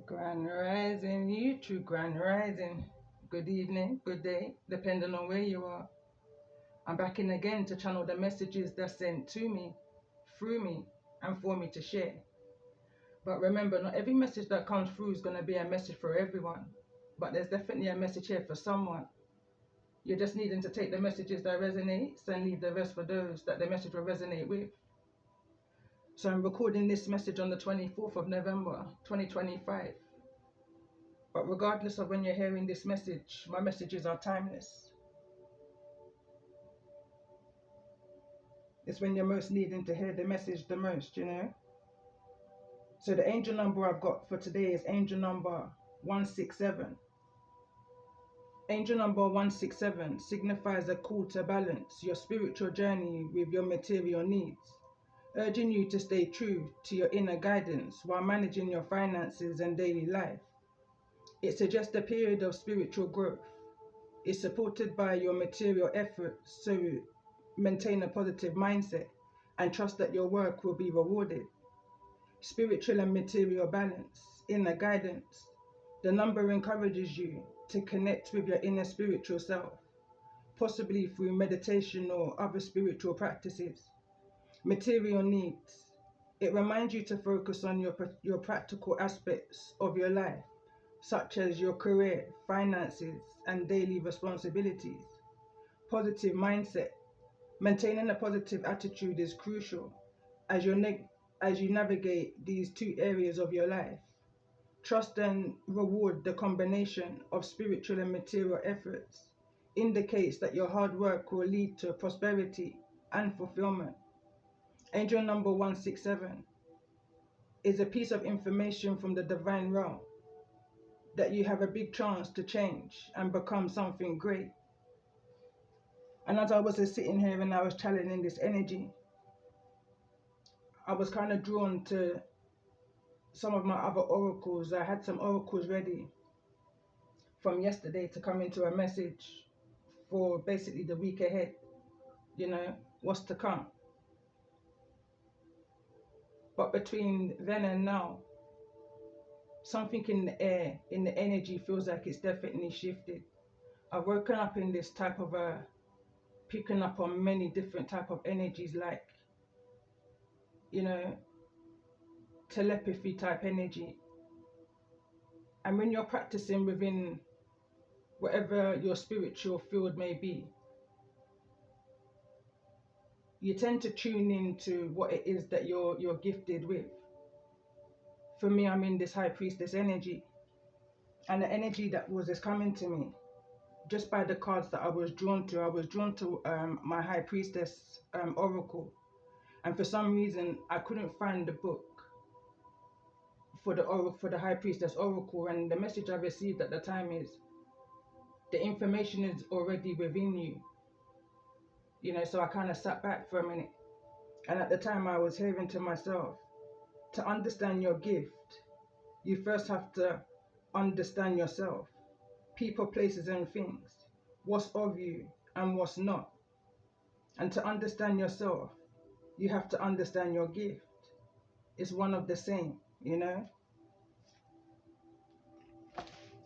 Grand Rising, you true Grand Rising. Good evening, good day, depending on where you are. I'm back in again to channel the messages that's sent to me, through me, and for me to share. But remember, not every message that comes through is going to be a message for everyone. But there's definitely a message here for someone. You're just needing to take the messages that resonate and leave the rest for those that the message will resonate with. So I'm recording this message on the 24th of November, 2025. But regardless of when you're hearing this message, my messages are timeless. It's when you're most needing to hear the message the most, you know? So the angel number I've got for today is angel number 167. Angel number 167 signifies a call to balance your spiritual journey with your material needs, urging you to stay true to your inner guidance while managing your finances and daily life. It suggests a period of spiritual growth. It's supported by your material efforts, so maintain a positive mindset and trust that your work will be rewarded. Spiritual and material balance, inner guidance. The number encourages you to connect with your inner spiritual self, possibly through meditation or other spiritual practices. Material needs. It reminds you to focus on your practical aspects of your life, such as your career, finances, and daily responsibilities. Positive mindset. Maintaining a positive attitude is crucial as you navigate these two areas of your life. Trust and reward, the combination of spiritual and material efforts, indicates that your hard work will lead to prosperity and fulfillment. Angel number 167 is a piece of information from the divine realm that you have a big chance to change and become something great. And as I was just sitting here and I was channeling this energy, I was kind of drawn to some of my other oracles. I had some oracles ready from yesterday to come into a message for basically the week ahead, you know, what's to come. But between then and now, something in the air, in the energy feels like it's definitely shifted. I've woken up in this type of picking up on many different type of energies, like, you know, telepathy type energy. And when you're practicing within whatever your spiritual field may be, you tend to tune into what it is that you're gifted with. For me, I'm in this high priestess energy, and the energy that was just coming to me just by the cards that I was drawn to. I was drawn to my high priestess oracle, and for some reason I couldn't find the book for the high priestess oracle, and the message I received at the time is the information is already within you, you know. So I kind of sat back for a minute, and at the time I was hearing to myself, to understand your gift, you first have to understand yourself, people, places, and things, what's of you and what's not. And to understand yourself, you have to understand your gift. It's one of the same, you know?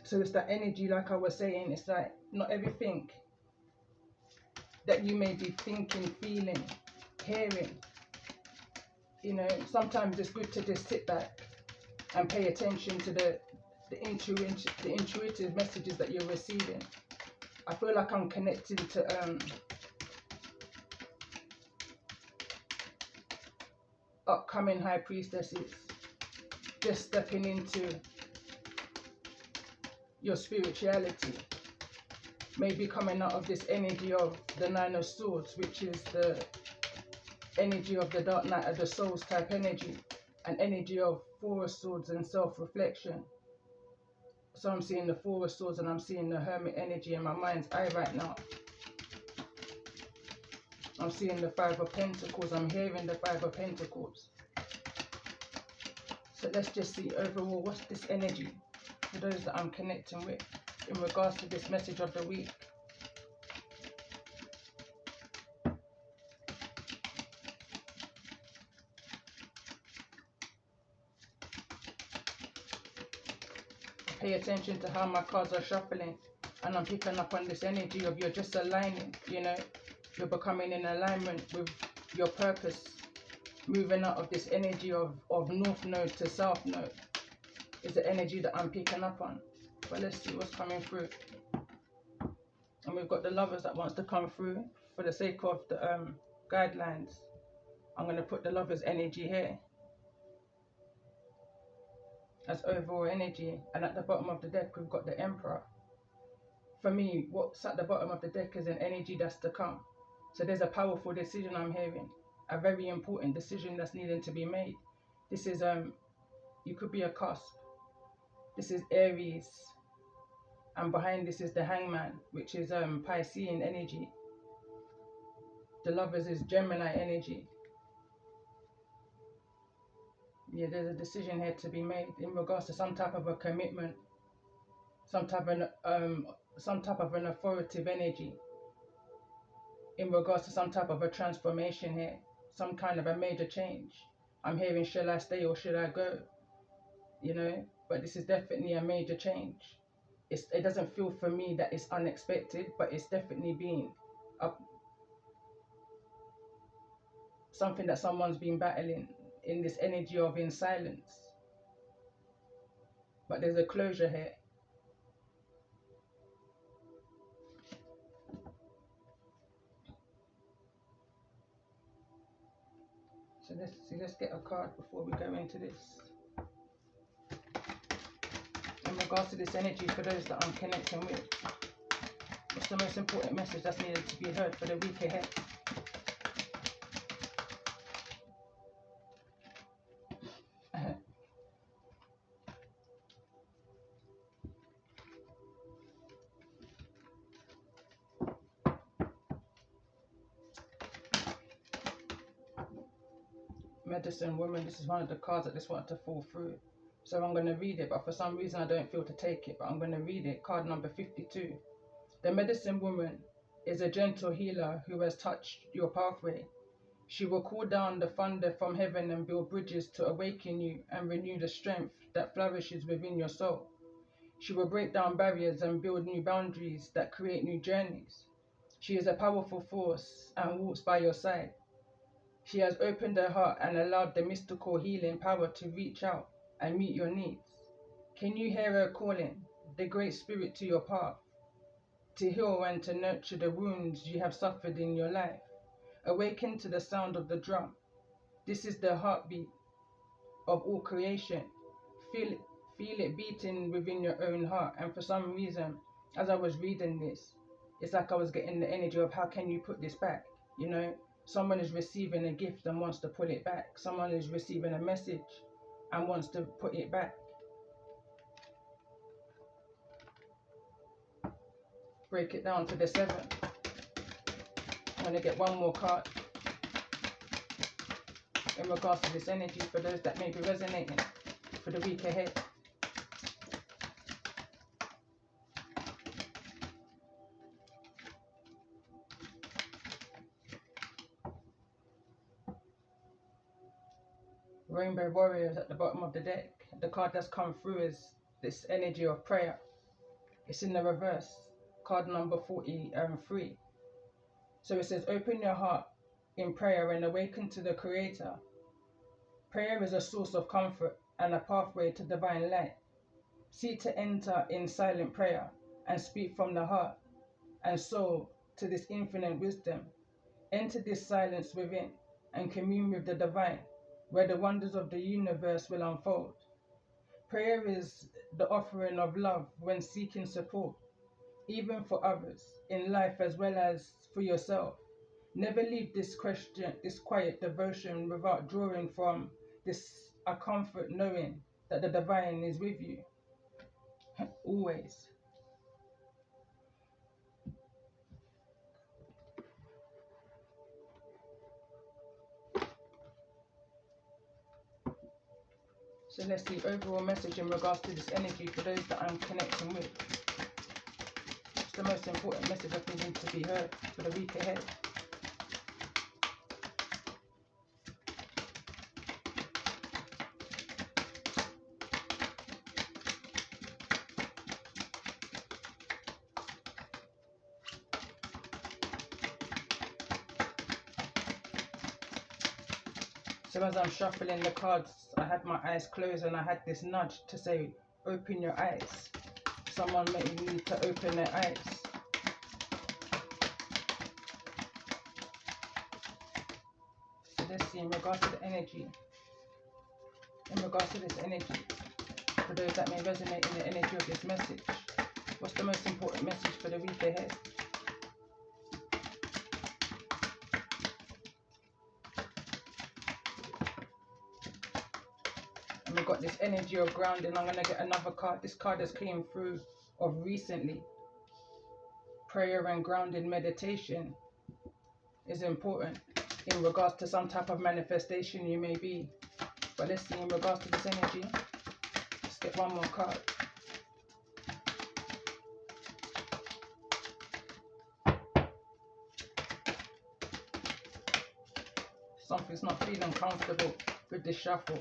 So it's that energy, like I was saying, it's like not everything that you may be thinking, feeling, hearing, you know, sometimes it's good to just sit back and pay attention to the intuitive messages that you're receiving. I feel like I'm connecting to upcoming high priestesses, just stepping into your spirituality, maybe coming out of this energy of the Nine of Swords, which is the energy of the Dark Night of the Souls type energy, an energy of Four of Swords and self-reflection. So I'm seeing the Four of Swords and I'm seeing the Hermit energy in my mind's eye right now. I'm seeing the Five of Pentacles, I'm hearing the Five of Pentacles. So let's just see overall, what's this energy for those that I'm connecting with in regards to this message of the week. Pay attention to how my cards are shuffling. And I'm picking up on this energy of you're just aligning, you know. You're becoming in alignment with your purpose. Moving out of this energy of North Node to South Node is the energy that I'm picking up on. But let's see what's coming through. And we've got the Lovers that wants to come through. For the sake of the guidelines, I'm going to put the Lovers energy here as overall energy. And at the bottom of the deck, we've got the Emperor. For me, what's at the bottom of the deck is an energy that's to come. So there's a powerful decision I'm hearing. A very important decision that's needing to be made. This is, you could be a cusp. This is Aries. And behind this is the Hangman, which is Piscean energy. The Lovers is Gemini energy. Yeah, there's a decision here to be made in regards to some type of a commitment, some type of an authoritative energy, in regards to some type of a transformation here, some kind of a major change. I'm hearing, shall I stay or should I go? You know, but this is definitely a major change. It doesn't feel for me that it's unexpected, but it's definitely been something that someone's been battling in this energy of in silence. But there's a closure here. So let's get a card before we go into this. In regards to this energy, for those that I'm connecting with, what's the most important message that's needed to be heard for the week ahead? Medicine Woman, this is one of the cards that just wanted to fall through. So I'm going to read it, but for some reason I don't feel to take it, but I'm going to read it. Card number 52. The Medicine Woman is a gentle healer who has touched your pathway. She will call down the thunder from heaven and build bridges to awaken you and renew the strength that flourishes within your soul. She will break down barriers and build new boundaries that create new journeys. She is a powerful force and walks by your side. She has opened her heart and allowed the mystical healing power to reach out and meet your needs. Can you hear her calling, the Great Spirit, to your path, to heal and to nurture the wounds you have suffered in your life? Awaken to the sound of the drum. This is the heartbeat of all creation. Feel it beating within your own heart. And for some reason, as I was reading this, it's like I was getting the energy of how can you put this back? You know, someone is receiving a gift and wants to pull it back. Someone is receiving a message and wants to put it back. Break it down to the 7. I'm going to get one more card in regards to this energy for those that may be resonating for the week ahead. Rainbow Warriors at the bottom of the deck. The card that's come through is this energy of prayer. It's in the reverse. Card number 43. So it says, open your heart in prayer and awaken to the Creator. Prayer is a source of comfort and a pathway to divine light. Seek to enter in silent prayer and speak from the heart and soul to this infinite wisdom. Enter this silence within and commune with the divine, where the wonders of the universe will unfold. Prayer is the offering of love when seeking support, even for others, in life as well as for yourself. Never leave this quiet devotion without drawing from this a comfort knowing that the divine is with you. Always. So let's see, overall message in regards to this energy for those that I'm connecting with. It's the most important message I think needs to be heard for the week ahead. So as I'm shuffling the cards, I had my eyes closed and I had this nudge to say, open your eyes. Someone may need to open their eyes. So let's see, in regards to the energy, in regards to this energy, for those that may resonate in the energy of this message, what's the most important message for the week ahead? And we've got this energy of grounding. I'm going to get another card. This card has came through of recently. Prayer and grounded meditation is important in regards to some type of manifestation you may be. But let's see, in regards to this energy, let's get one more card. Something's not feeling comfortable with this shuffle.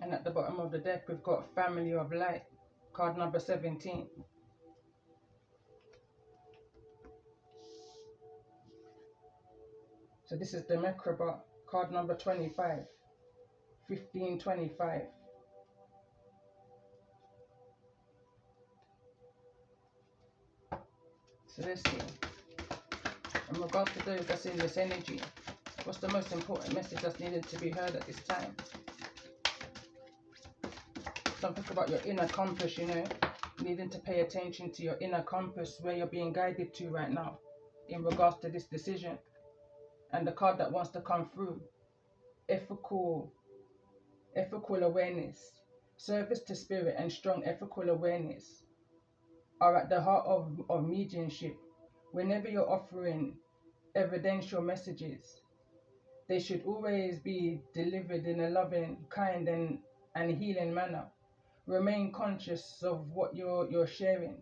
And at the bottom of the deck, we've got Family of Light, card number 17. So this is the Mekraba, card number 25, 1525. So let's see, in regards to those that's in this energy, what's the most important message that's needed to be heard at this time? Something about your inner compass, you know, needing to pay attention to your inner compass, where you're being guided to right now in regards to this decision. And the card that wants to come through, ethical awareness, service to spirit and strong ethical awareness are at the heart of mediumship. Whenever you're offering evidential messages, they should always be delivered in a loving, kind and healing manner. Remain conscious of what you're sharing.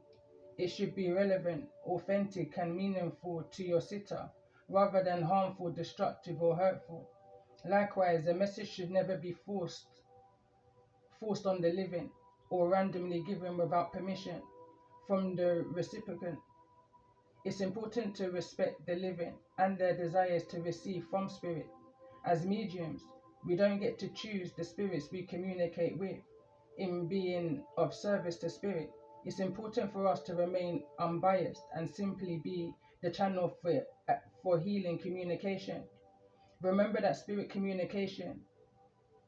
It should be relevant, authentic and meaningful to your sitter, rather than harmful, destructive or hurtful. Likewise, the message should never be forced on the living or randomly given without permission from the recipient. It's important to respect the living and their desires to receive from spirit. As mediums, we don't get to choose the spirits we communicate with. In being of service to spirit, it's important for us to remain unbiased and simply be the channel for healing communication. Remember that spirit communication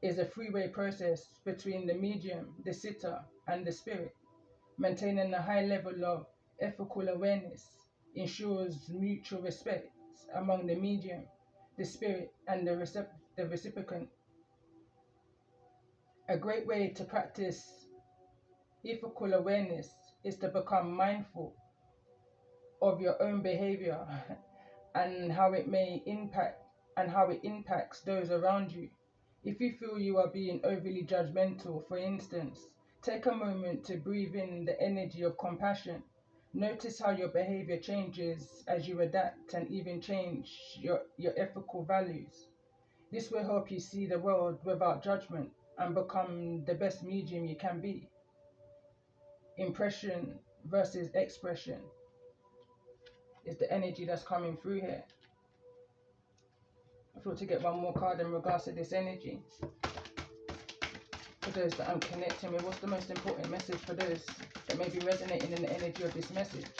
is a three-way process between the medium, the sitter, and the spirit. Maintaining a high level of ethical awareness ensures mutual respect among the medium, the spirit, and the recipient. A great way to practice ethical awareness is to become mindful of your own behavior and how it impacts those around you. If you feel you are being overly judgmental, for instance, take a moment to breathe in the energy of compassion. Notice how your behavior changes as you adapt and even change your ethical values. This will help you see the world without judgment and become the best medium you can be. Impression versus expression is the energy that's coming through here. I thought to get one more card in regards to this energy. For those that I'm connecting with, what's the most important message for those that may be resonating in the energy of this message?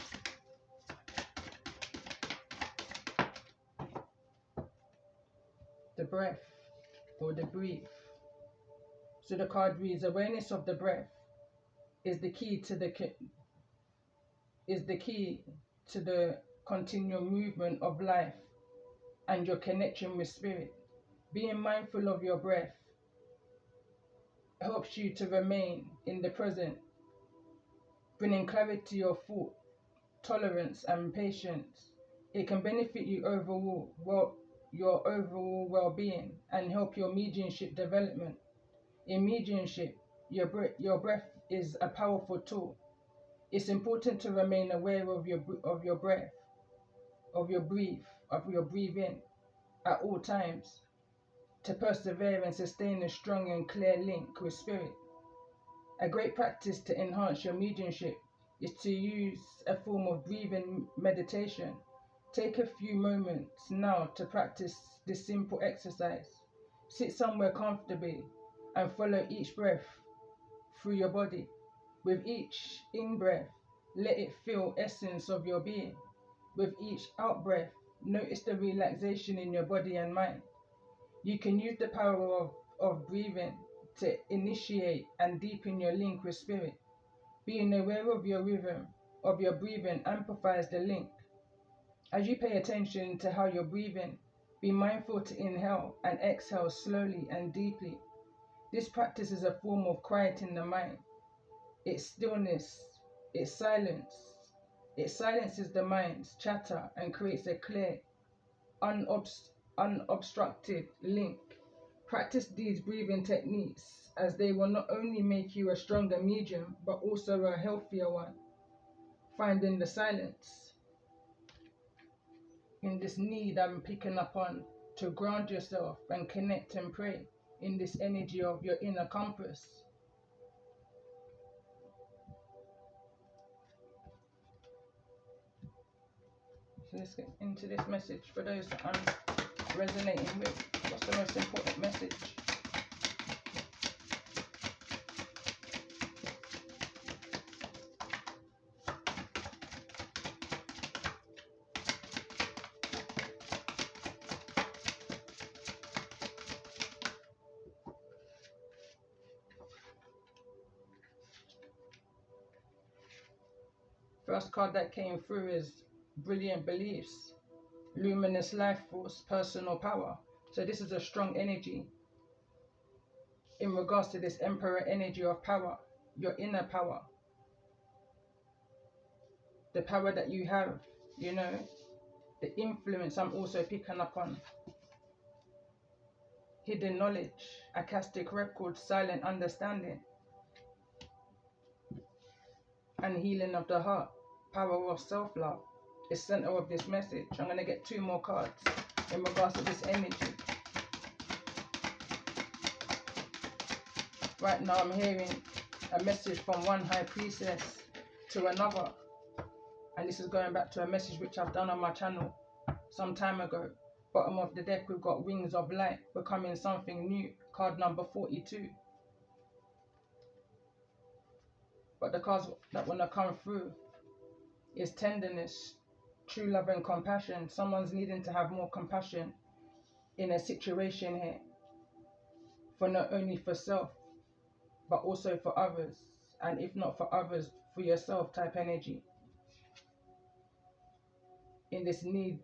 The breath or the breathe. So the card reads, awareness of the breath is the key to the continual movement of life and your connection with spirit. Being mindful of your breath helps you to remain in the present, bringing clarity to your thought, tolerance and patience. It can benefit you your overall well-being and help your mediumship development. In mediumship, your breath is a powerful tool. It's important to remain aware of your breath, of your breathing at all times, to persevere and sustain a strong and clear link with spirit. A great practice to enhance your mediumship is to use a form of breathing meditation. Take a few moments now to practice this simple exercise. Sit somewhere comfortably and follow each breath through your body. With each in-breath, let it fill essence of your being. With each out-breath, notice the relaxation in your body and mind. You can use the power of breathing to initiate and deepen your link with spirit. Being aware of your rhythm of your breathing amplifies the link. As you pay attention to how you're breathing, be mindful to inhale and exhale slowly and deeply. This practice is a form of quieting the mind. Its stillness, its silence, it silences the mind's chatter and creates a clear, unobstructed link. Practice these breathing techniques as they will not only make you a stronger medium, but also a healthier one. Finding the silence in this need I'm picking up on to ground yourself and connect and pray in this energy of your inner compass. So let's get into this message for those that I'm resonating with. What's the most important message? First card that came through is Brilliant Beliefs, Luminous Life Force, Personal Power. So this is a strong energy in regards to this Emperor energy of power, your inner power, the power that you have, the influence I'm also picking up on. Hidden knowledge, Akashic record, silent understanding, and healing of the heart, power of self-love is center of this message. I'm going to get 2 more cards in regards to this energy. Right now I'm hearing a message from one high priestess to another, and this is going back to a message which I've done on my channel some time ago. Bottom of the deck we've got Wings of Light, Becoming Something New, card number 42. But the cards that want to come through is tenderness, true love and compassion. Someone's needing to have more compassion in a situation here, for not only for self but also for others, and if not for others, for yourself type energy. In this need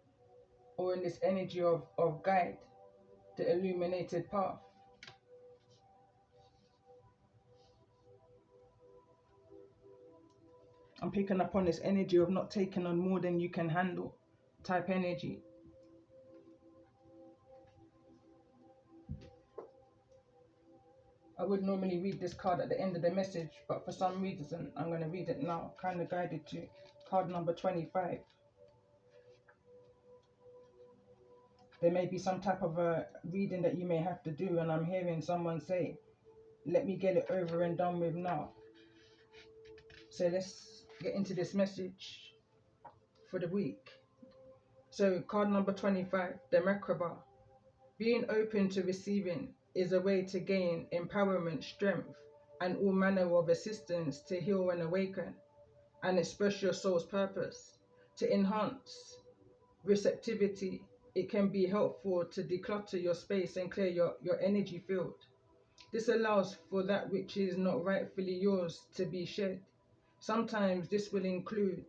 or in this energy of guide, the illuminated path. I'm picking up on this energy of not taking on more than you can handle type energy. I would normally read this card at the end of the message, but for some reason I'm going to read it now, kind of guided to card number 25. There may be some type of a reading that you may have to do, and I'm hearing someone say, let me get it over and done with now. So let's get into this message for the week. So card number 25, the Merkaba. Being open to receiving is a way to gain empowerment, strength, and all manner of assistance to heal and awaken and express your soul's purpose. To enhance receptivity, it can be helpful to declutter your space and clear your energy field. This allows for that which is not rightfully yours to be shed. Sometimes this will include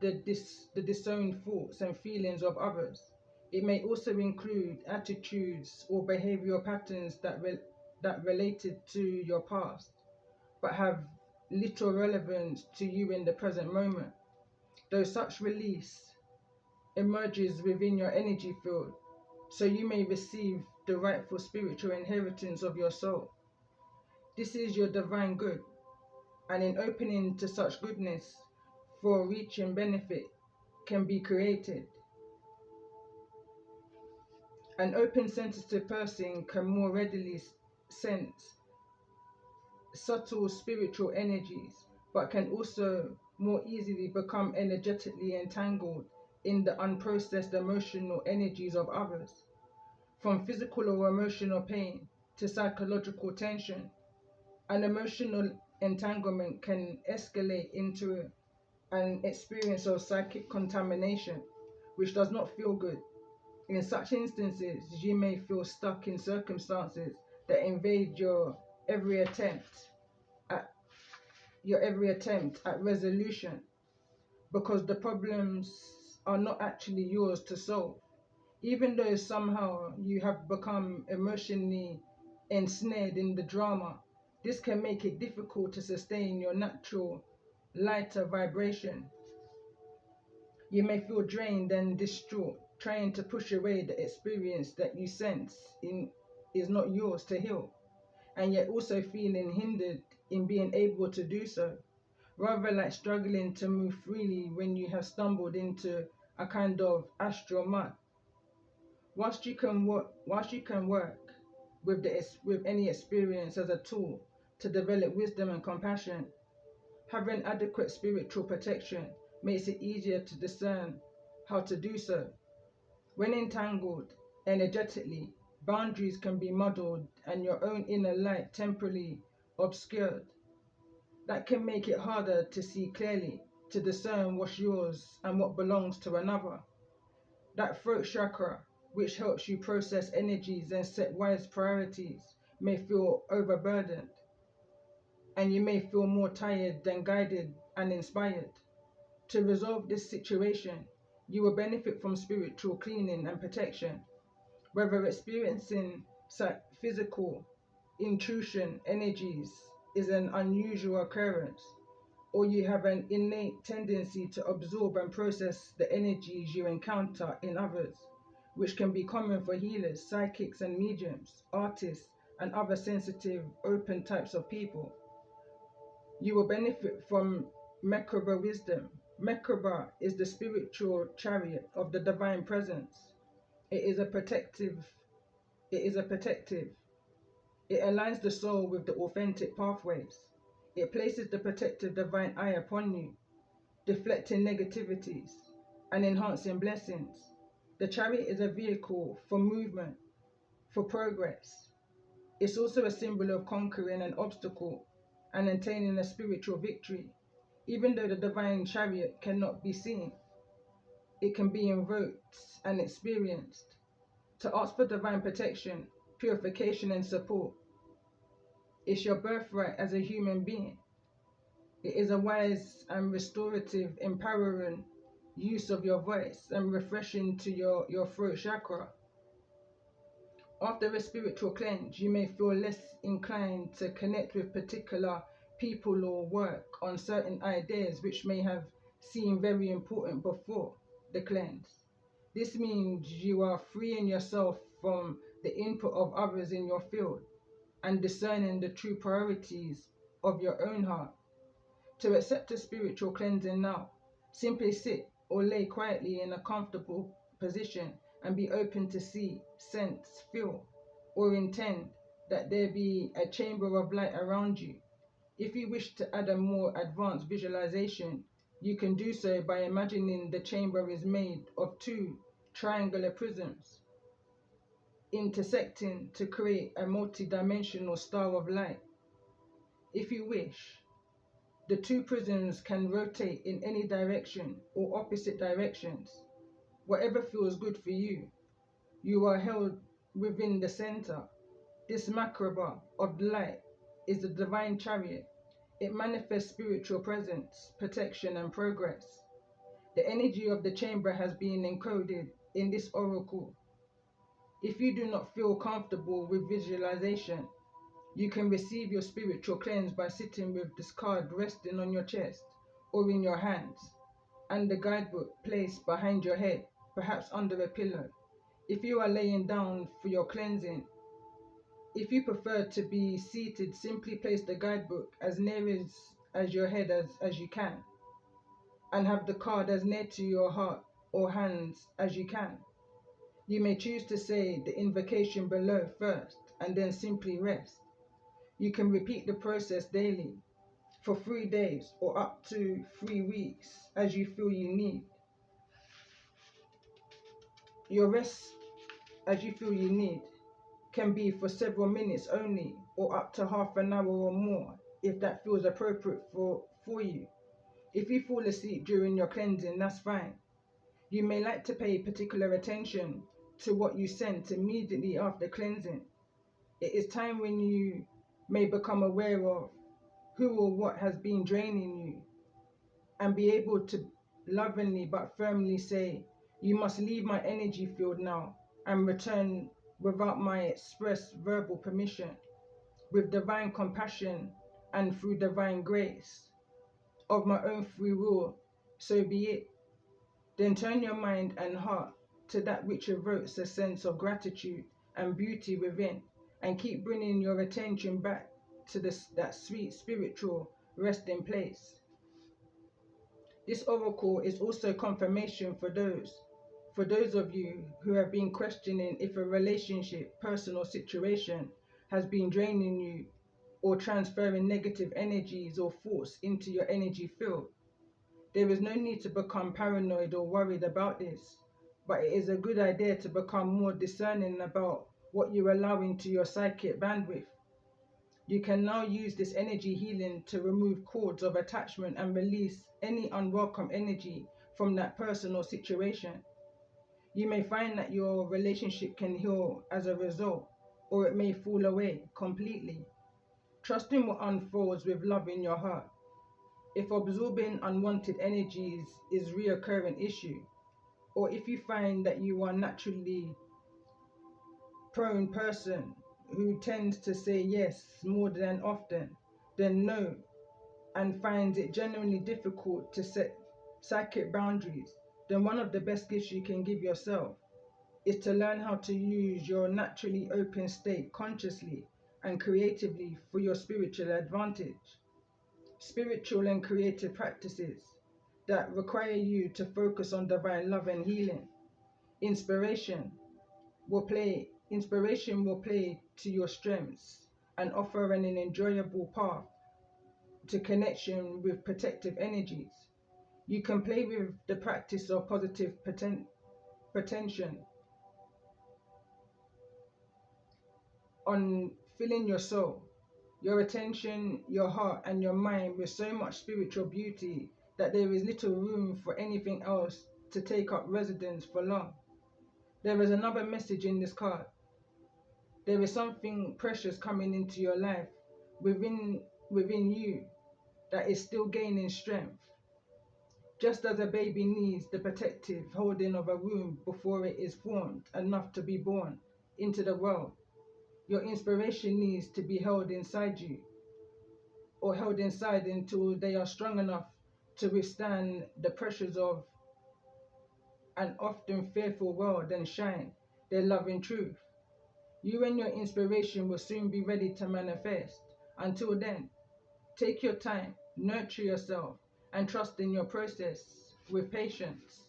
the disowned thoughts and feelings of others. It may also include attitudes or behavioral patterns that related to your past, but have little relevance to you in the present moment. Though such release emerges within your energy field, so you may receive the rightful spiritual inheritance of your soul. This is your divine good, and in opening to such goodness, for reaching benefit can be created. An open sensitive person can more readily sense subtle spiritual energies, but can also more easily become energetically entangled in the unprocessed emotional energies of others. From physical or emotional pain to psychological tension, an emotional entanglement can escalate into an experience of psychic contamination, which does not feel good. In such instances, you may feel stuck in circumstances that invade every attempt at your every attempt at resolution, because the problems are not actually yours to solve. Even though somehow you have become emotionally ensnared in the drama, this can make it difficult to sustain your natural lighter vibration. You may feel drained and distraught, trying to push away the experience that you sense is not yours to heal, and yet also feeling hindered in being able to do so, rather like struggling to move freely when you have stumbled into a kind of astral mud. Whilst you can work with any experience as a tool to develop wisdom and compassion, having adequate spiritual protection makes it easier to discern how to do so. When entangled energetically, boundaries can be muddled and your own inner light temporarily obscured. That can make it harder to see clearly, to discern what's yours and what belongs to another. That throat chakra, which helps you process energies and set wise priorities, may feel overburdened, and you may feel more tired than guided and inspired. To resolve this situation, you will benefit from spiritual cleaning and protection, whether experiencing physical intrusion energies is an unusual occurrence, or you have an innate tendency to absorb and process the energies you encounter in others, which can be common for healers, psychics and mediums, artists, and other sensitive, open types of people. You will benefit from Merkaba wisdom. Merkaba is the spiritual chariot of the divine presence. It is a protective. It is a protective. It aligns the soul with the authentic pathways. It places the protective divine eye upon you, deflecting negativities and enhancing blessings. The chariot is a vehicle for movement, for progress. It's also a symbol of conquering an obstacle and attaining a spiritual victory. Even though the divine chariot cannot be seen, it can be invoked and experienced. To ask for divine protection, purification, and support is your birthright as a human being. It is a wise and restorative, empowering use of your voice and refreshing to your throat chakra. After a spiritual cleanse, you may feel less inclined to connect with particular people or work on certain ideas which may have seemed very important before the cleanse. This means you are freeing yourself from the input of others in your field and discerning the true priorities of your own heart. To accept a spiritual cleansing now, simply sit or lay quietly in a comfortable position and be open to see, sense, feel, or intend that there be a chamber of light around you. If you wish to add a more advanced visualization, you can do so by imagining the chamber is made of two triangular prisms intersecting to create a multi-dimensional star of light. If you wish, the two prisms can rotate in any direction or opposite directions, whatever feels good for you. You are held within the center. This macabre of light is the divine chariot. It manifests spiritual presence, protection, and progress. The energy of the chamber has been encoded in this oracle. If you do not feel comfortable with visualization, you can receive your spiritual cleanse by sitting with this card resting on your chest or in your hands, and the guidebook placed behind your head, perhaps under a pillow. If you are laying down for your cleansing, if you prefer to be seated, simply place the guidebook as near as your head as you can, and have the card as near to your heart or hands as you can. You may choose to say the invocation below first and then simply rest. You can repeat the process daily for 3 days or up to 3 weeks as you feel you need. Your rest as you feel you need can be for several minutes only or up to half an hour or more if that feels appropriate for you. If you fall asleep during your cleansing, that's fine. You may like to pay particular attention to what you sense immediately after cleansing. It is time when you may become aware of who or what has been draining you and be able to lovingly but firmly say, "You must leave my energy field now and return without my express verbal permission, with divine compassion and through divine grace. Of my own free will, so be it." Then turn your mind and heart to that which evokes a sense of gratitude and beauty within, and keep bringing your attention back to that sweet spiritual resting place. This oracle is also confirmation for those of you who have been questioning if a relationship, person or situation has been draining you or transferring negative energies or thoughts into your energy field. There is no need to become paranoid or worried about this, but it is a good idea to become more discerning about what you allow into your psychic bandwidth. You can now use this energy healing to remove cords of attachment and release any unwelcome energy from that person or situation. You may find that your relationship can heal as a result, or it may fall away completely. Trust in what unfolds with love in your heart. If absorbing unwanted energies is a reoccurring issue, or if you find that you are naturally prone person who tends to say yes more than often than no and finds it genuinely difficult to set psychic boundaries, then one of the best gifts you can give yourself is to learn how to use your naturally open state consciously and creatively for your spiritual advantage. Spiritual and creative practices that require you to focus on divine love and healing. Inspiration will play to your strengths and offer an enjoyable path to connection with protective energies. You can play with the practice of positive pretension on filling your soul, your attention, your heart, and your mind with so much spiritual beauty that there is little room for anything else to take up residence for long. There is another message in this card. There is something precious coming into your life within you that is still gaining strength. Just as a baby needs the protective holding of a womb before it is formed enough to be born into the world, your inspiration needs to be held inside you, or held inside until they are strong enough to withstand the pressures of an often fearful world and shine their loving truth. You and your inspiration will soon be ready to manifest. Until then, take your time, nurture yourself, and trust in your process with patience.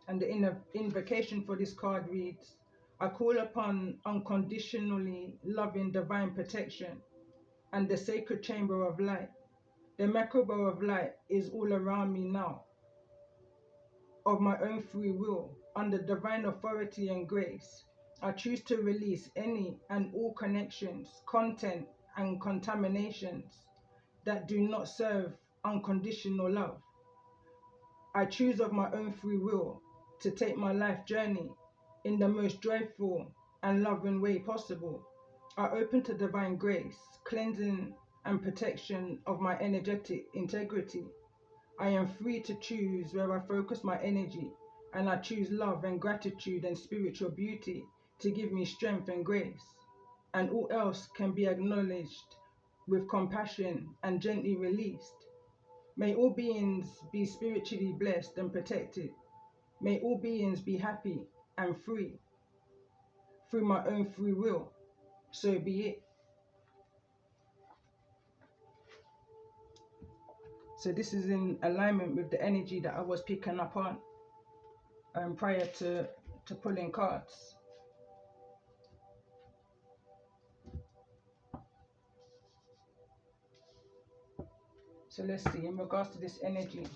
And the invocation for this card reads, "I call upon unconditionally loving divine protection and the sacred chamber of light. The Merkaba of light is all around me now. Of my own free will, under divine authority and grace, I choose to release any and all connections, content, and contaminations that do not serve unconditional love. I choose of my own free will to take my life journey in the most joyful and loving way possible. I open to divine grace, cleansing and protection of my energetic integrity. I am free to choose where I focus my energy, and I choose love and gratitude and spiritual beauty to give me strength and grace. And all else can be acknowledged with compassion and gently released. May all beings be spiritually blessed and protected. May all beings be happy and free through my own free will. So be it." So this is in alignment with the energy that I was picking up on prior to pulling cards. So let's see, in regards to this energy,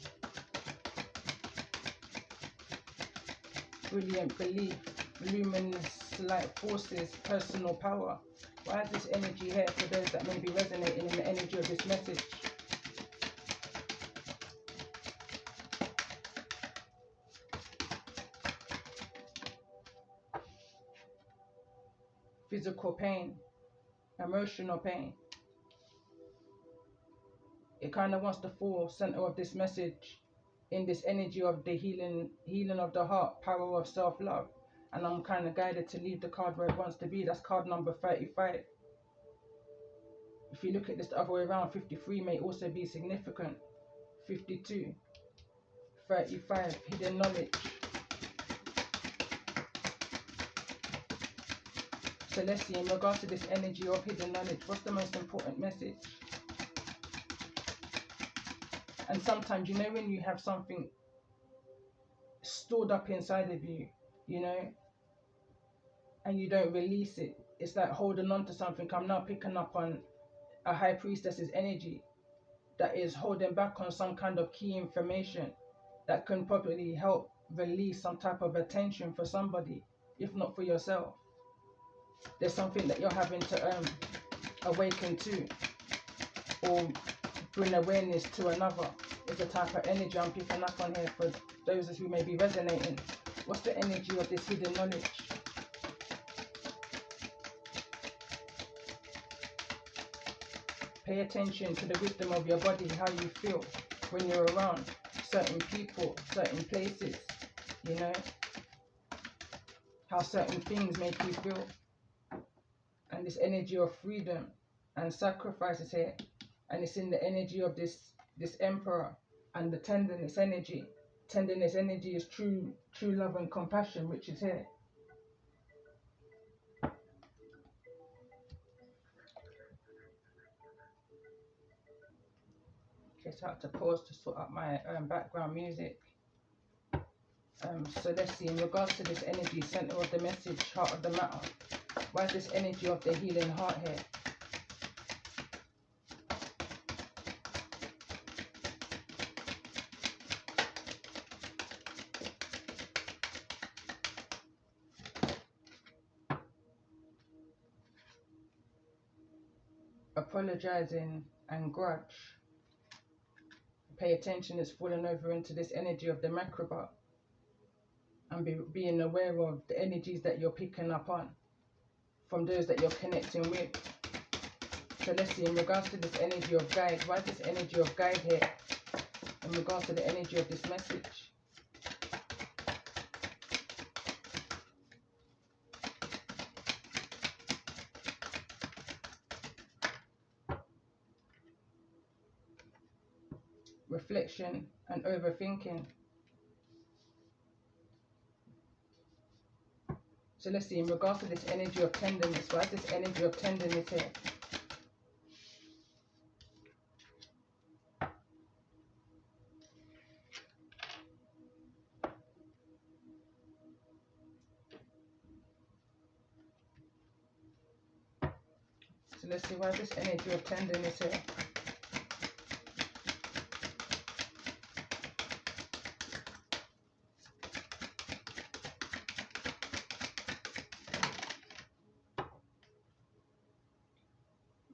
brilliant belief, luminous light forces, personal power. Why is this energy here for those that may be resonating in the energy of this message? Physical pain, emotional pain. It kind of wants to fall center of this message in this energy of the healing of the heart, power of self-love. And I'm kind of guided to leave the card where it wants to be. That's card number 35. If you look at this the other way around, 53 may also be significant. 52, 35, hidden knowledge. So let's see, in regards to this energy of hidden knowledge, what's the most important message? And sometimes, you know, when you have something stored up inside of you, you know, and you don't release it, it's like holding on to something. I'm now picking up on a high priestess's energy that is holding back on some kind of key information that can probably help release some type of attention for somebody, if not for yourself. There's something that you're having to awaken to, or bring awareness to another. Is the type of energy I'm picking up on here for those who may be resonating. What's the energy of this hidden knowledge? Pay attention to the wisdom of your body, how you feel when you're around certain people, certain places, you know, how certain things make you feel. And this energy of freedom and sacrifice is here. And it's in the energy of this emperor and the tenderness energy. Tenderness energy is true love and compassion, which is here. Just have to pause to sort out my background music. So let's see, in regards to this energy, center of the message, heart of the matter. Why is this energy of the healing heart here? Apologizing and grudge. Pay attention, it's falling over into this energy of the Macabre. And being aware of the energies that you're picking up on from those that you're connecting with. So let's see, in regards to this energy of guide, why is this energy of guide here? In regards to the energy of this message. Reflection and overthinking. So let's see, in regards to this energy of tenderness, why is this energy of tenderness here? So let's see, why is this energy of tenderness here?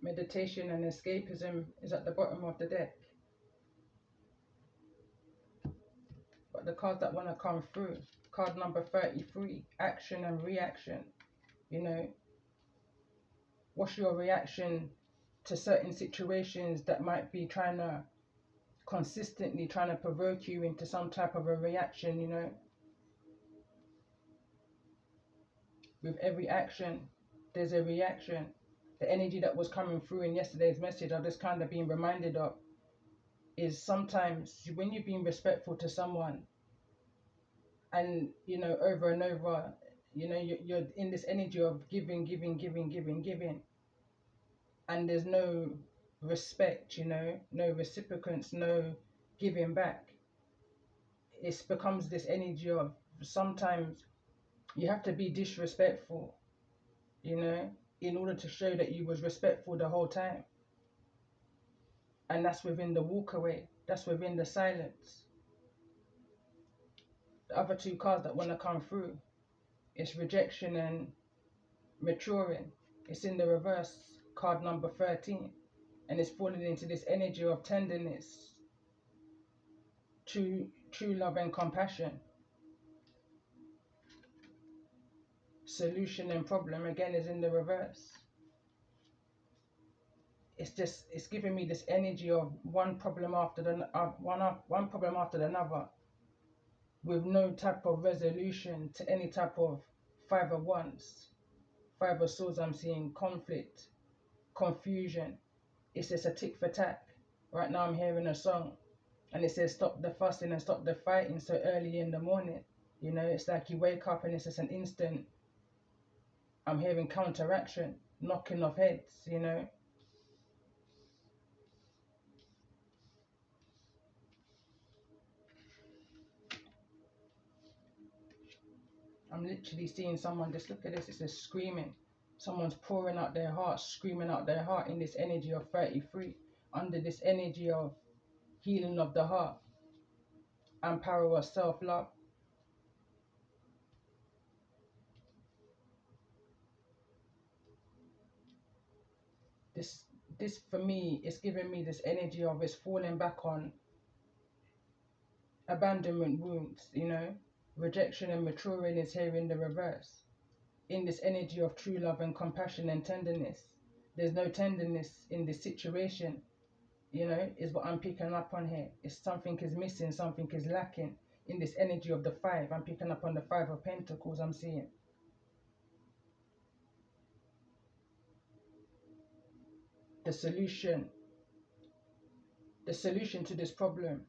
Meditation and escapism is at the bottom of the deck. But the cards that want to come through, card number 33, action and reaction. You know, what's your reaction to certain situations that might be consistently trying to provoke you into some type of a reaction, you know? With every action, there's a reaction. The energy that was coming through in yesterday's message, I've just kind of been reminded of, is sometimes when you're being respectful to someone and, you know, over and over, you know, you're in this energy of giving, and there's no respect, you know, no reciprocance, no giving back. It becomes this energy of sometimes you have to be disrespectful, you know, in order to show that you was respectful the whole time. And that's within the walk away. That's within the silence. The other two cards that want to come through, it's rejection and maturing. It's in the reverse, card number 13. And it's falling into this energy of tenderness, true love and compassion. Solution and problem again is in the reverse. It's giving me this energy of one problem after the one problem after another, with no type of resolution to any type of five of wands, five of swords. I'm seeing conflict, confusion. It's just a tick for tack. Right now I'm hearing a song and it says stop the fussing and stop the fighting so early in the morning. You know, it's like you wake up and it's just an instant. I'm hearing counteraction, knocking off heads, you know. I'm literally seeing someone, just look at this, it says screaming. Someone's pouring out their heart, screaming out their heart in this energy of 33, under this energy of healing of the heart and power of self-love. This for me is giving me this energy of it's falling back on abandonment wounds, you know. Rejection and maturing is here in the reverse. In this energy of true love and compassion and tenderness. There's no tenderness in this situation, you know, is what I'm picking up on here. It's something is missing, something is lacking in this energy of the five. I'm picking up on the Five of Pentacles I'm seeing. The solution to this problem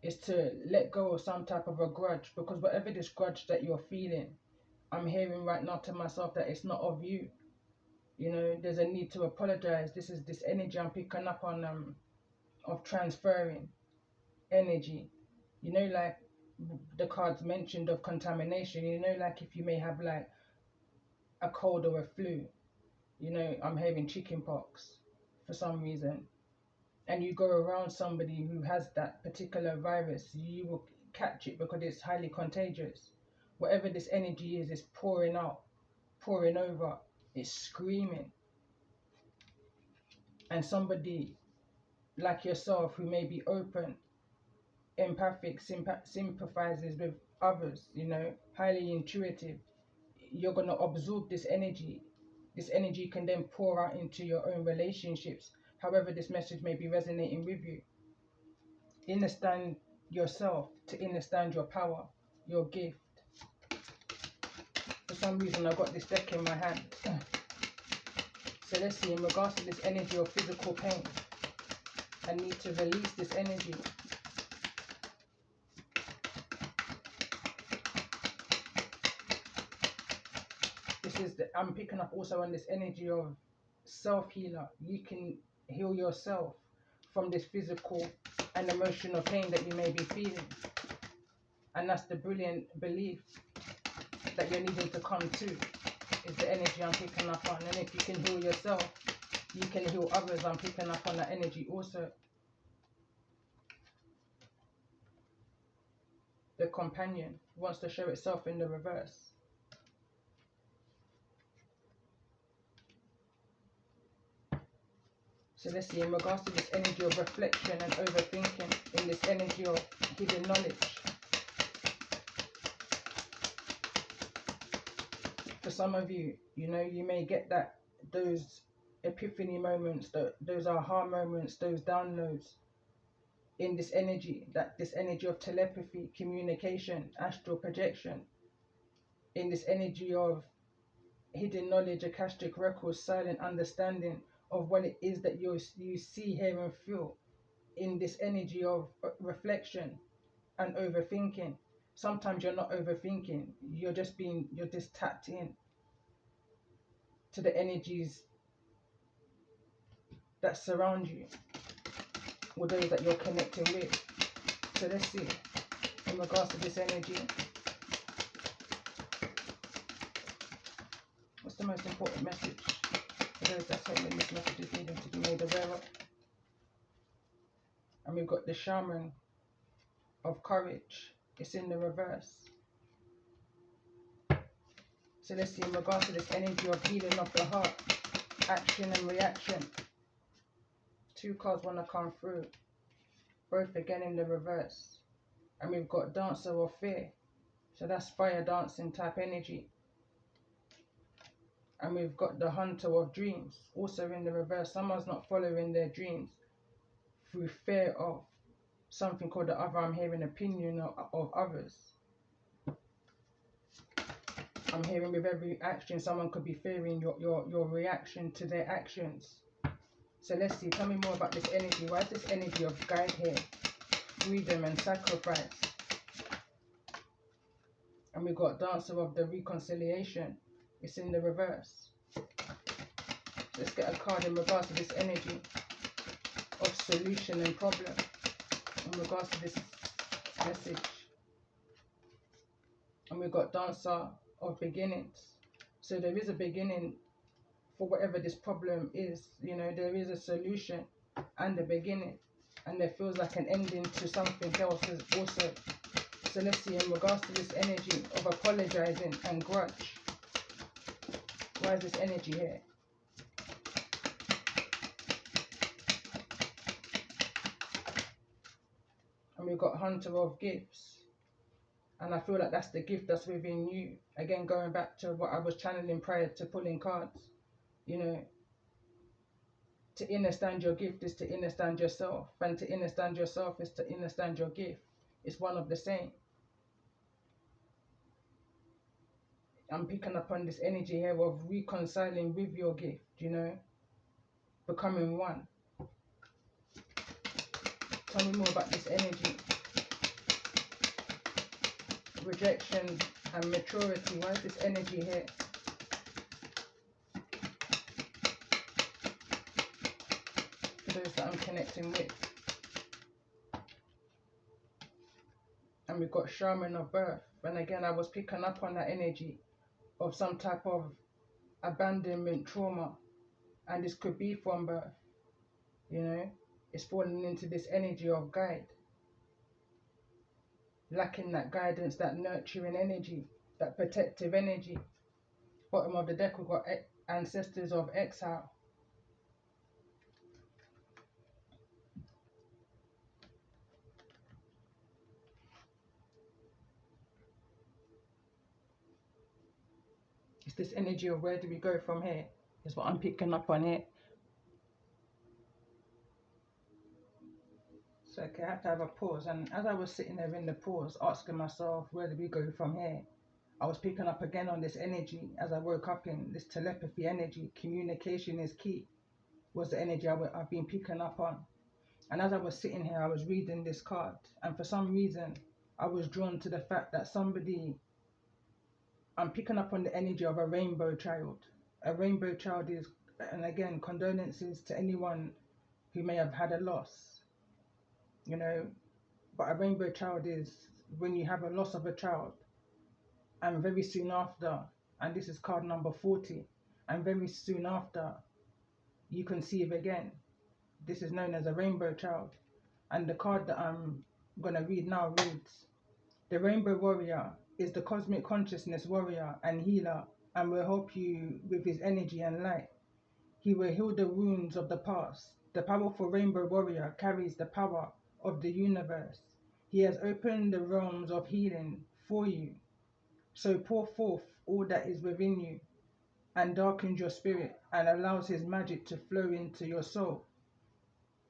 is to let go of some type of a grudge, because whatever this grudge that you're feeling, I'm hearing right now to myself that it's not of you. You know, there's a need to apologize. This is this energy I'm picking up on of transferring energy. You know, like the cards mentioned of contamination. You know, like if you may have like a cold or a flu. You know, I'm having chicken pox for some reason. And you go around somebody who has that particular virus, you will catch it because it's highly contagious. Whatever this energy is pouring out, pouring over, it's screaming. And somebody like yourself who may be open, empathic, sympathizes with others, you know, highly intuitive, you're going to absorb this energy. This energy can then pour out into your own relationships, however this message may be resonating with you. Understand yourself to understand your power, your gift. For some reason I got this deck in my hand. So let's see, in regards to this energy of physical pain, I need to release this energy. I'm picking up also on this energy of self-healer. You can heal yourself from this physical and emotional pain that you may be feeling. And that's the brilliant belief that you're needing to come to, is the energy I'm picking up on. And if you can heal yourself, you can heal others. I'm picking up on that energy also. The companion wants to show itself in the reverse. So let's see, in regards to this energy of reflection and overthinking, in this energy of hidden knowledge. For some of you, you know, you may get those epiphany moments, those aha moments, those downloads in this energy, this energy of telepathy, communication, astral projection, in this energy of hidden knowledge, akashic records, silent understanding of what it is that you see, hear and feel, in this energy of reflection and overthinking. Sometimes you're not overthinking, you're just tapped in to the energies that surround you, or those that you're connecting with. So let's see, in regards to this energy, what's the most important message for those that's hoping this message is needing to be made aware of? we've got the shaman of courage. It's in the reverse. So let's see, in regards to this energy of healing of the heart, action and reaction. 2 cards want to come through. Both again in the reverse. And we've got dancer of fear. So that's fire dancing type energy. And we've got the hunter of dreams. Also in the reverse. Someone's not following their dreams through fear of something called the other. I'm hearing opinion of others. I'm hearing with every action, someone could be fearing your reaction to their actions. So let's see, tell me more about this energy. Why is this energy of guide here? Freedom and sacrifice. And we've got dancer of the reconciliation. It's in the reverse. So let's get a card in regards to this energy of solution and problem. In regards to this message. And we've got dancer of beginnings. So there is a beginning for whatever this problem is. You know, there is a solution and a beginning. And there feels like an ending to something else also. So let's see, in regards to this energy of apologizing and grudge. Why is this energy here? And we've got hunter of gifts. And I feel like that's the gift that's within you. Again, going back to what I was channeling prior to pulling cards. You know, to understand your gift is to understand yourself. And to understand yourself is to understand your gift. It's one of the same. I'm picking up on this energy here of reconciling with your gift, you know, becoming one. Tell me more about this energy. Rejection and maturity. Why is this energy here? For those that I'm connecting with. And we've got shaman of birth. And again, I was picking up on that energy of some type of abandonment trauma. And this could be from birth. You know, it's falling into this energy of guide. Lacking that guidance, that nurturing energy, that protective energy. Bottom of the deck, we've got ancestors of exile. It's this energy of where do we go from here, is what I'm picking up on here. So okay, I have to have a pause. And as I was sitting there in the pause, asking myself, where do we go from here? I was picking up again on this energy as I woke up in this telepathy energy. Communication is key, was the energy I've been picking up on. And as I was sitting here, I was reading this card. And for some reason, I was drawn to the fact that I'm picking up on the energy of a rainbow child. A rainbow child is, and again, condolences to anyone who may have had a loss, you know, but a rainbow child is when you have a loss of a child and very soon after, and this is card number 40, and very soon after you conceive again. This is known as a rainbow child. And the card that I'm going to read now reads, the rainbow warrior is the cosmic consciousness warrior and healer and will help you with his energy and light. He will heal the wounds of the past. The powerful rainbow warrior carries the power of the universe. He has opened the realms of healing for you. So pour forth all that is within you and darkens your spirit and allows his magic to flow into your soul.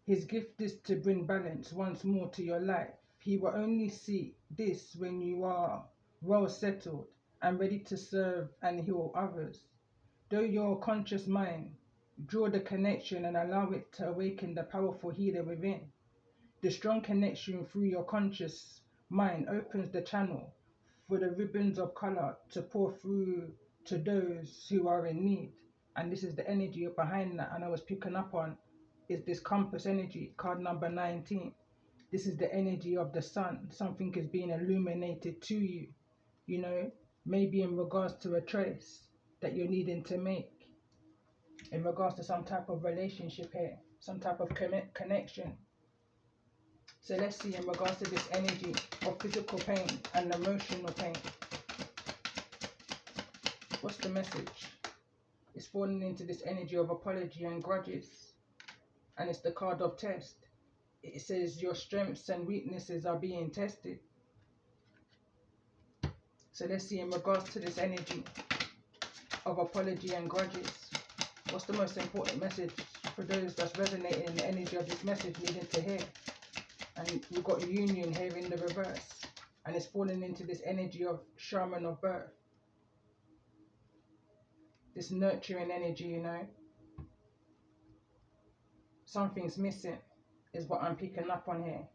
His gift is to bring balance once more to your life. He will only see this when you are well settled and ready to serve and heal others. Though your conscious mind, draw the connection and allow it to awaken the powerful healer within. The strong connection through your conscious mind opens the channel for the ribbons of color to pour through to those who are in need. And this is the energy behind that. And I was picking up on is this compass energy, card number 19. This is the energy of the sun. Something is being illuminated to you, you know, maybe in regards to a choice that you're needing to make, in regards to some type of relationship here, some type of connection. So let's see in regards to this energy of physical pain and emotional pain. What's the message? It's falling into this energy of apology and grudges. And it's the card of test. It says your strengths and weaknesses are being tested. So let's see in regards to this energy of apology and grudges. What's the most important message for those that's resonating in the energy of this message needing to hear? And we've got union here in the reverse. And it's falling into this energy of shaman of birth. This nurturing energy, you know. Something's missing is what I'm picking up on here.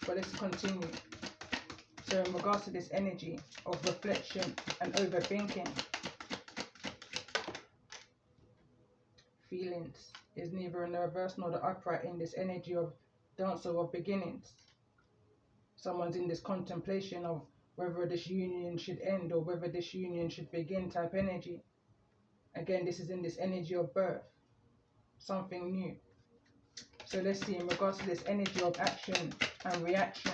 But let's continue. So in regards to this energy of reflection and overthinking, feelings is neither in the reverse nor the upright in this energy of dancer of beginnings. Someone's in this contemplation of whether this union should end or whether this union should begin type energy. Again, this is in this energy of birth, something new. So let's see in regards to this energy of action and reaction.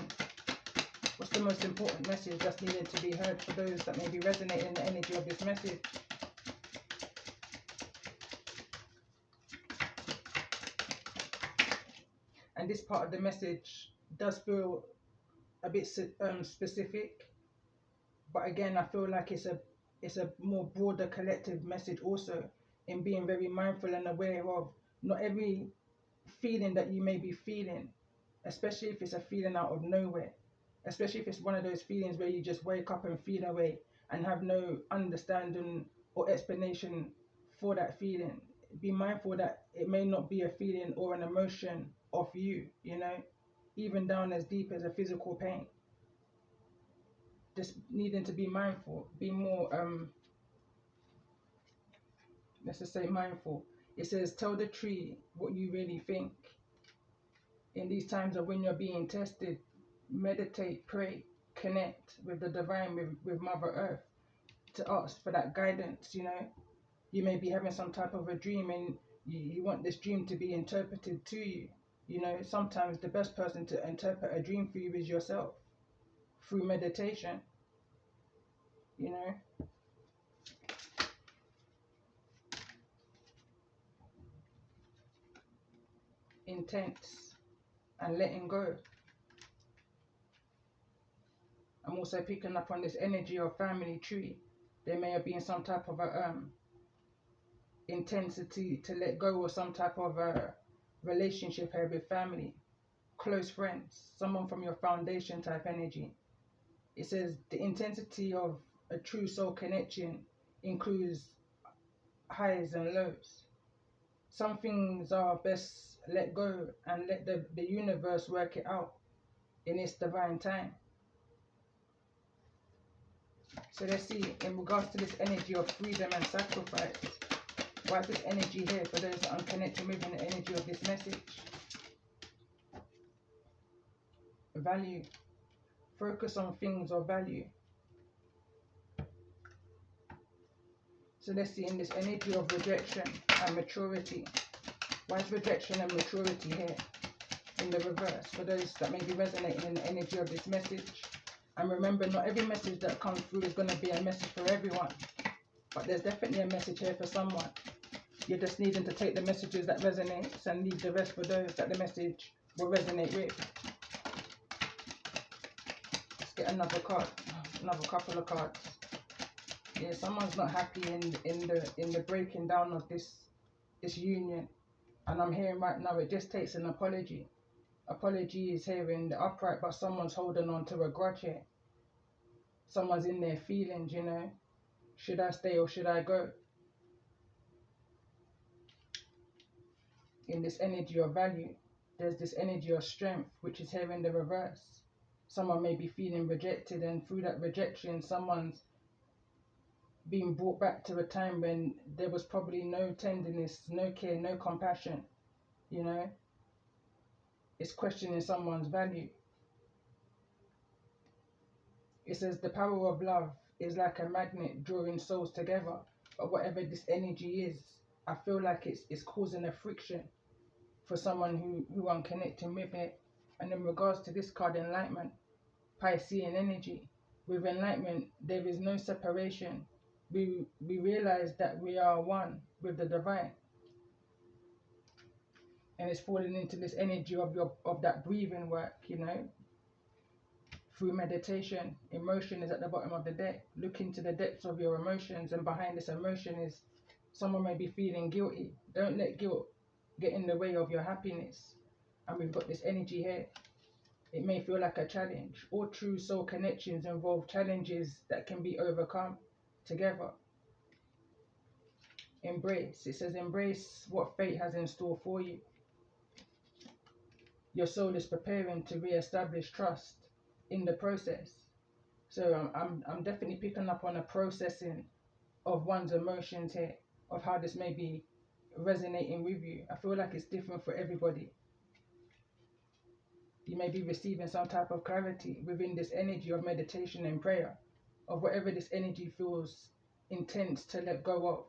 What's the most important message that's needed to be heard for those that may be resonating in the energy of this message? And this part of the message does feel a bit specific, but again, I feel like it's a more broader collective message also, in being very mindful and aware of not every feeling that you may be feeling, especially if it's a feeling out of nowhere, especially if it's one of those feelings where you just wake up and feel away and have no understanding or explanation for that feeling. Be mindful that it may not be a feeling or an emotion of you, you know, even down as deep as a physical pain. Just needing to be mindful, be more let's just say mindful. It says tell the tree what you really think. In these times of when you're being tested, meditate, pray, connect with the divine, with Mother Earth, to ask for that guidance, you know. You may be having some type of a dream and you want this dream to be interpreted to you. You know, sometimes the best person to interpret a dream for you is yourself, through meditation, you know. Intense and letting go. I'm also picking up on this energy of family tree. There may have been some type of a intensity to let go, or some type of a relationship here with family, close friends, someone from your foundation type energy. It says the intensity of a true soul connection includes highs and lows. Some things are best let go and let the universe work it out in its divine time. So let's see, in regards to this energy of freedom and sacrifice, why is this energy here for those that I'm connecting with in the energy of this message? Value. Focus on things of value. So let's see, in this energy of rejection and maturity, why is rejection and maturity here in the reverse for those that may be resonating in the energy of this message? And remember, not every message that comes through is going to be a message for everyone, but there's definitely a message here for someone. You're just needing to take the messages that resonate and leave the rest for those that the message will resonate with. Let's get another card, another couple of cards. Yeah, someone's not happy in the breaking down of this union, and I'm hearing right now it just takes an apology. Apology is here in the upright, but someone's holding on to a grudge here. Someone's in their feelings, you know. Should I stay or should I go? In this energy of value, there's this energy of strength, which is here in the reverse. Someone may be feeling rejected, and through that rejection, someone's being brought back to a time when there was probably no tenderness, no care, no compassion, you know. It's questioning someone's value. It says the power of love is like a magnet drawing souls together, but whatever this energy is, I feel like it's causing a friction for someone who I'm connecting with it. And in regards to this card, enlightenment, Piscean energy. With enlightenment, there is no separation. We realize that we are one with the divine, and it's falling into this energy of that breathing work, through meditation. Emotion is at the bottom of the deck. Look into the depths of your emotions, and behind this emotion is someone may be feeling guilty. Don't let guilt get in the way of your happiness. And we've got this energy here. It may feel like a challenge. All true soul connections involve challenges that can be overcome together. Embrace. It says embrace what fate has in store for you. Your soul is preparing to re-establish trust in the process. So I'm definitely picking up on a processing of one's emotions here, of how this may be resonating with you. I feel like it's different for everybody. You may be receiving some type of clarity within this energy of meditation and prayer, of whatever this energy feels intense to let go of.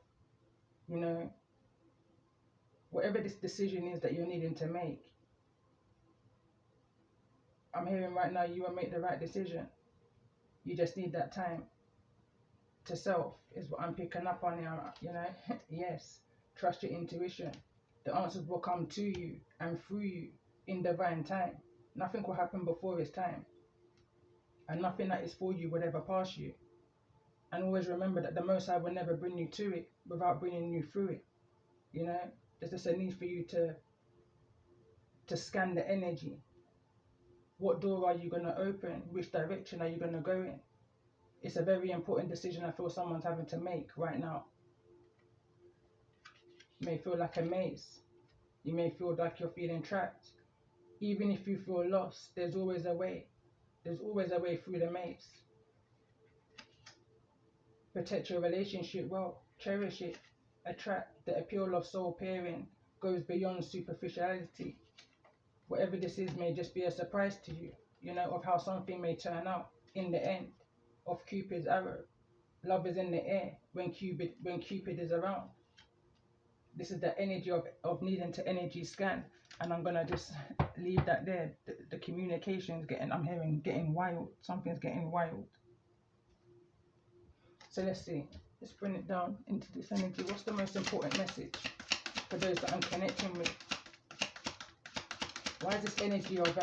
Whatever this decision is that you're needing to make, I'm hearing right now you will make the right decision. You just need that time to self, is what I'm picking up on here. Yes, trust your intuition. The answers will come to you and through you in divine time. Nothing will happen before its time, and nothing that is for you will ever pass you. And always remember that the Most High will never bring you to it without bringing you through it. There's just a need for you to scan the energy. What door are you going to open? Which direction are you going to go in? It's a very important decision I feel someone's having to make right now. You may feel like a maze. You may feel like you're feeling trapped. Even if you feel lost, there's always a way. There's always a way through the maze. Protect your relationship well. Cherish it. Attract. The appeal of soul pairing goes beyond superficiality. Whatever this is may just be a surprise to you, of how something may turn out in the end of Cupid's arrow. Love is in the air when Cupid is around. This is the energy of needing to energy scan. And I'm going to just leave that there. The communication is I'm hearing getting wild. Something's getting wild. So let's see. Let's bring it down into this energy. What's the most important message for those that I'm connecting with? Why is this energy of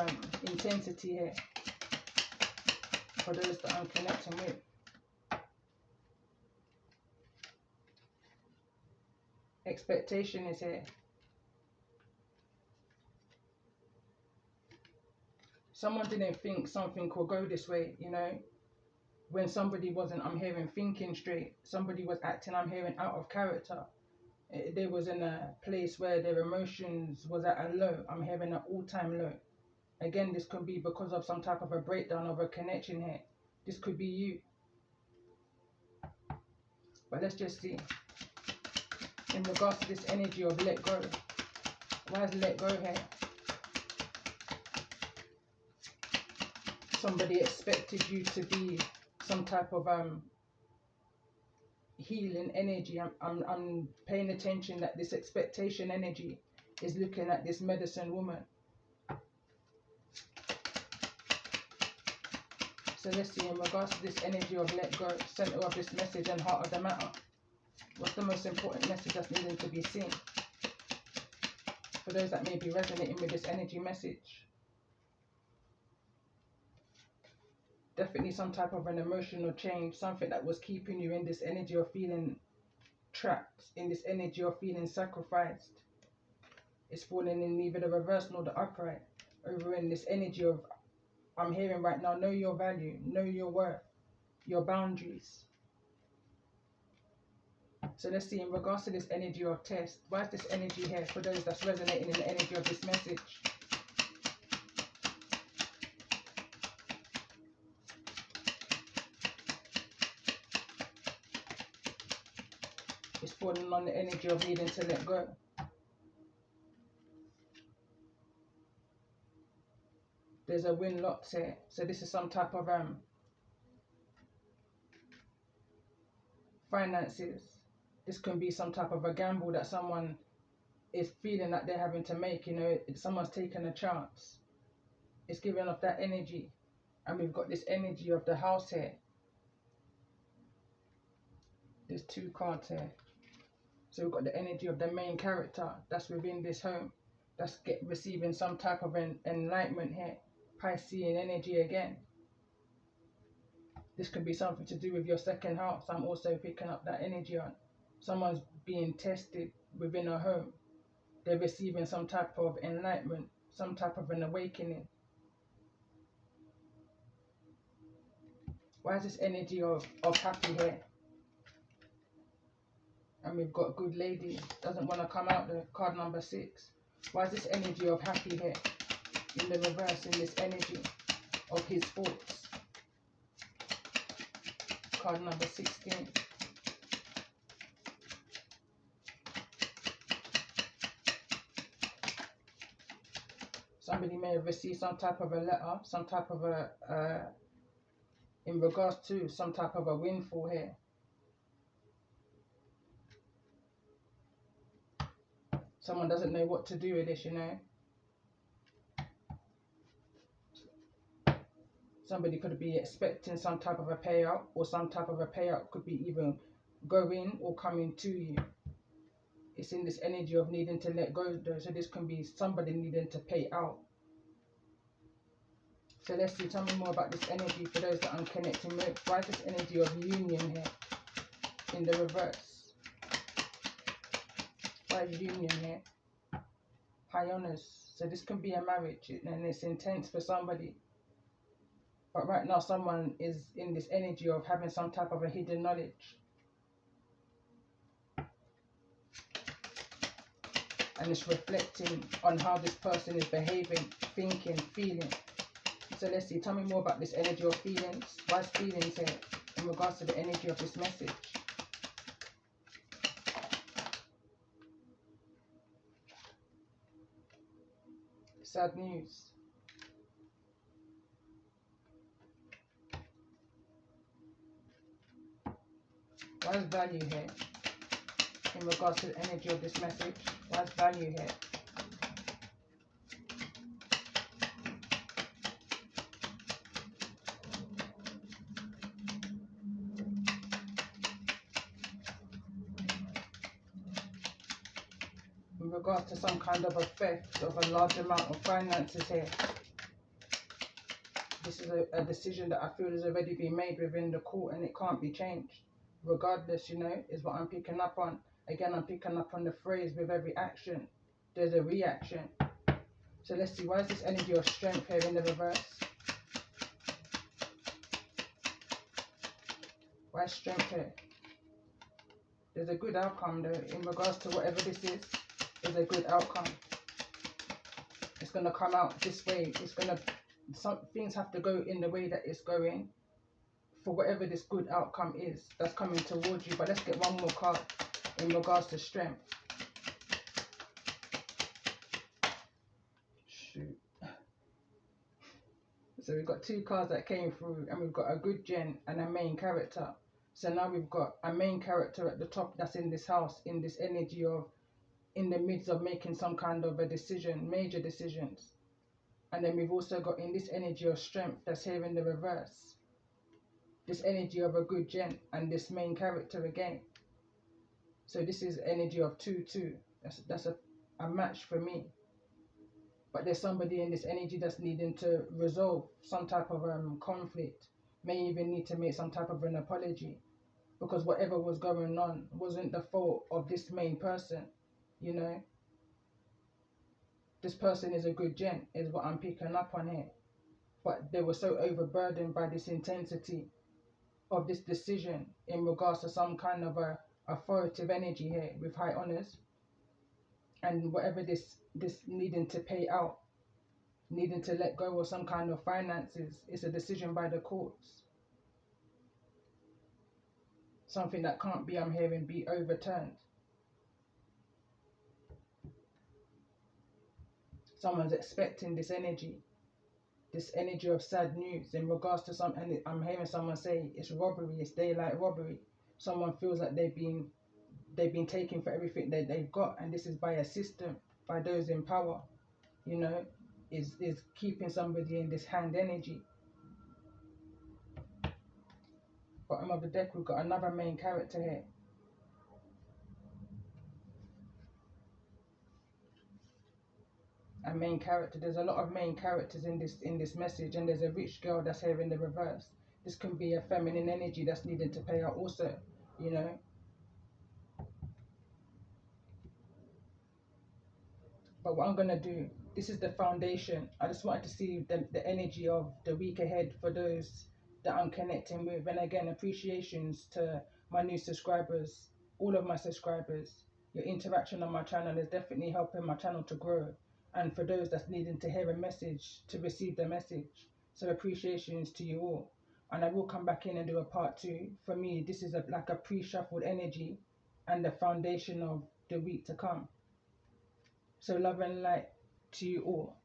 intensity here for those that I'm connecting with? Expectation is here. Someone didn't think something could go this way, when somebody wasn't, I'm hearing, thinking straight. Somebody was acting, I'm hearing, out of character. They was in a place where their emotions was at a low. I'm hearing an all-time low. Again, this could be because of some type of a breakdown of a connection here. This could be you. But let's just see. In regards to this energy of let go. Why is let go here? Somebody expected you to be some type of healing energy. I'm paying attention that this expectation energy is looking at this medicine woman. So let's see, in regards to this energy of let go, center of this message and heart of the matter, what's the most important message that's needing to be seen for those that may be resonating with this energy message? Definitely some type of an emotional change, something that was keeping you in this energy of feeling trapped, in this energy of feeling sacrificed. It's falling in either the reverse nor the upright, over in this energy of, I'm hearing right now, know your value, know your worth, your boundaries. So let's see, in regards to this energy of test, why is this energy here for those that's resonating in the energy of this message? It's falling on the energy of needing to let go. There's a win-loss here. So this is some type of finances. This can be some type of a gamble that someone is feeling that they're having to make. Someone's taking a chance. It's giving off that energy. And we've got this energy of the house here. There's 2 cards here. So we've got the energy of the main character that's within this home, that's receiving some type of enlightenment here. Piscean energy again. This could be something to do with your second house. I'm also picking up that energy on. Someone's being tested within a home. They're receiving some type of enlightenment, some type of an awakening. Why is this energy of happy here? And we've got good lady. Doesn't want to come out, the card number 6. Why is this energy of happy here? In the reverse, in this energy of his thoughts. Card number 16. Somebody may have received some type of a letter, some type of in regards to some type of a windfall here. Someone doesn't know what to do with this, you know. Somebody could be expecting some type of a payout, or some type of a payout could be even going or coming to you. It's in this energy of needing to let go though, so this can be somebody needing to pay out. So let's see, tell me more about this energy for those that I'm connecting with. Why is this energy of union here in the reverse? Why is union here? High honors. So this can be a marriage and it's intense for somebody. But right now someone is in this energy of having some type of a hidden knowledge. And it's reflecting on how this person is behaving, thinking, feeling. So let's see, tell me more about this energy of feelings. Why is feelings here in regards to the energy of this message? Sad news. Why is value here in regards to the energy of this message? Why is value here? In regards to some kind of a theft of a large amount of finances here. This is a decision that I feel has already been made within the court and it can't be changed. Regardless, you know, is what I'm picking up on. Again, I'm picking up on the phrase, with every action, there's a reaction. So let's see, why is this energy of strength here in the reverse? Why is strength here? There's a good outcome though, in regards to whatever this is. There's a good outcome. It's going to come out this way. It's going to, some things have to go in the way that it's going for whatever this good outcome is that's coming towards you. But let's get one more card in regards to strength. Shoot. So we've got 2 cards that came through and we've got a good gen and a main character. So now we've got a main character at the top that's in this house, in this energy of, in the midst of making some kind of a decision, major decisions. And then we've also got in this energy of strength that's here in the reverse. This energy of a good gen and this main character again. So this is energy of 2-2. That's a match for me. But there's somebody in this energy that's needing to resolve some type of conflict. May even need to make some type of an apology. Because whatever was going on wasn't the fault of this main person. You know, this person is a good gent, is what I'm picking up on here. But they were so overburdened by this intensity of this decision in regards to some kind of a authoritative energy here with high honors. And whatever this needing to pay out, needing to let go of some kind of finances, it's a decision by the courts. Something that can't be, I'm hearing, be overturned. Someone's expecting this energy of sad news in regards to some, and I'm hearing someone say it's robbery, it's daylight robbery. Someone feels like they've been taken for everything that they've got, and this is by a system, by those in power. You know, is keeping somebody in this hand energy. Bottom of the deck, we've got another main character here. A main character. There's a lot of main characters in this message, and there's a rich girl that's here in the reverse. This can be a feminine energy that's needing to pay out also, you know. But what I'm gonna do, this is the foundation. I just wanted to see the energy of the week ahead for those that I'm connecting with. And again, appreciations to my new subscribers, all of my subscribers. Your interaction on my channel is definitely helping my channel to grow. And for those that's needing to hear a message, to receive the message. So appreciations to you all. And I will come back in and do a part 2. For me, this is like a pre-shuffled energy and the foundation of the week to come. So love and light to you all.